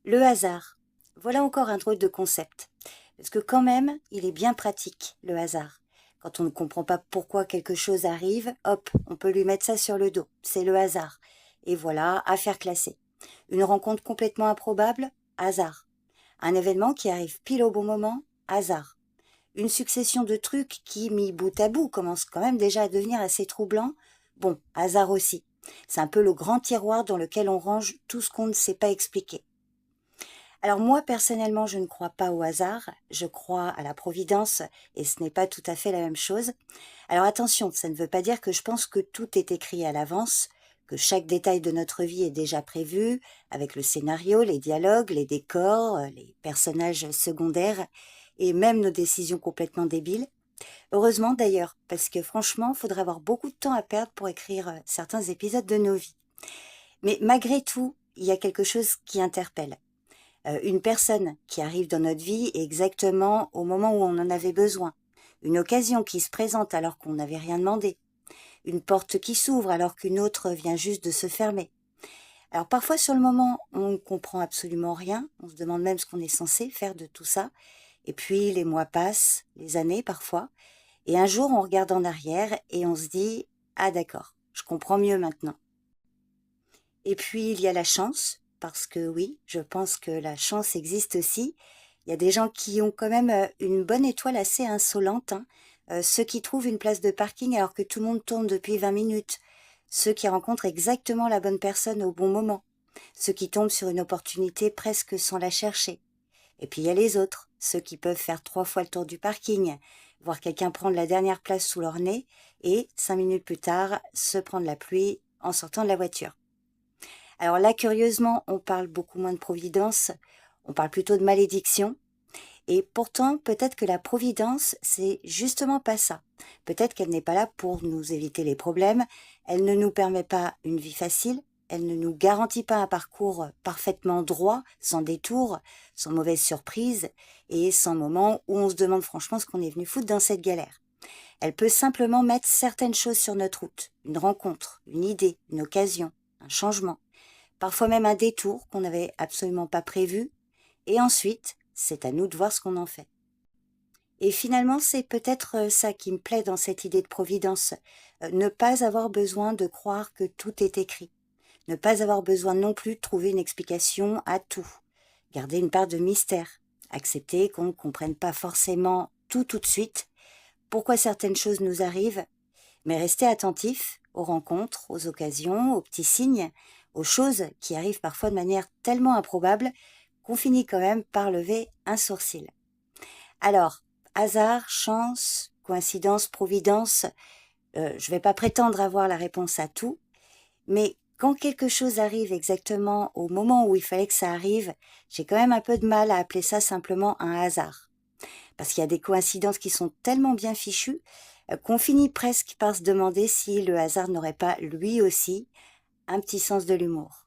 Le hasard. Voilà encore un drôle de concept. Parce que quand même, il est bien pratique, le hasard. Quand on ne comprend pas pourquoi quelque chose arrive, hop, on peut lui mettre ça sur le dos. C'est le hasard. Et voilà, affaire classée. Une rencontre complètement improbable, hasard. Un événement qui arrive pile au bon moment, hasard. Une succession de trucs qui, mis bout à bout, commencent quand même déjà à devenir assez troublants, bon, hasard aussi. C'est un peu le grand tiroir dans lequel on range tout ce qu'on ne sait pas expliquer. Alors moi, personnellement, je ne crois pas au hasard, je crois à la providence, et ce n'est pas tout à fait la même chose. Alors attention, ça ne veut pas dire que je pense que tout est écrit à l'avance, que chaque détail de notre vie est déjà prévu, avec le scénario, les dialogues, les décors, les personnages secondaires, et même nos décisions complètement débiles. Heureusement d'ailleurs, parce que franchement, il faudrait avoir beaucoup de temps à perdre pour écrire certains épisodes de nos vies. Mais malgré tout, il y a quelque chose qui interpelle. Une personne qui arrive dans notre vie exactement au moment où on en avait besoin, une occasion qui se présente alors qu'on n'avait rien demandé, une porte qui s'ouvre alors qu'une autre vient juste de se fermer. Alors parfois sur le moment, on ne comprend absolument rien, on se demande même ce qu'on est censé faire de tout ça, et puis les mois passent, les années parfois, et un jour on regarde en arrière et on se dit « Ah d'accord, je comprends mieux maintenant ». Et puis il y a la chance, parce que oui, je pense que la chance existe aussi. Il y a des gens qui ont quand même une bonne étoile assez insolente, hein. Ceux qui trouvent une place de parking alors que tout le monde tourne depuis 20 minutes. Ceux qui rencontrent exactement la bonne personne au bon moment. Ceux qui tombent sur une opportunité presque sans la chercher. Et puis il y a les autres, ceux qui peuvent faire 3 fois le tour du parking, voir quelqu'un prendre la dernière place sous leur nez et 5 minutes plus tard se prendre la pluie en sortant de la voiture. Alors là, curieusement, on parle beaucoup moins de providence, on parle plutôt de malédiction. Et pourtant, peut-être que la providence, c'est justement pas ça. Peut-être qu'elle n'est pas là pour nous éviter les problèmes, elle ne nous permet pas une vie facile, elle ne nous garantit pas un parcours parfaitement droit, sans détour, sans mauvaise surprise, et sans moment où on se demande franchement ce qu'on est venu foutre dans cette galère. Elle peut simplement mettre certaines choses sur notre route, une rencontre, une idée, une occasion, un changement, parfois même un détour qu'on n'avait absolument pas prévu, et ensuite, c'est à nous de voir ce qu'on en fait. Et finalement, c'est peut-être ça qui me plaît dans cette idée de providence, ne pas avoir besoin de croire que tout est écrit, ne pas avoir besoin non plus de trouver une explication à tout, garder une part de mystère, accepter qu'on ne comprenne pas forcément tout de suite, pourquoi certaines choses nous arrivent, mais rester attentif aux rencontres, aux occasions, aux petits signes, aux choses qui arrivent parfois de manière tellement improbable qu'on finit quand même par lever un sourcil. Alors, hasard, chance, coïncidence, providence, je ne vais pas prétendre avoir la réponse à tout, mais quand quelque chose arrive exactement au moment où il fallait que ça arrive, j'ai quand même un peu de mal à appeler ça simplement un hasard. Parce qu'il y a des coïncidences qui sont tellement bien fichues qu'on finit presque par se demander si le hasard n'aurait pas, lui aussi, un petit sens de l'humour.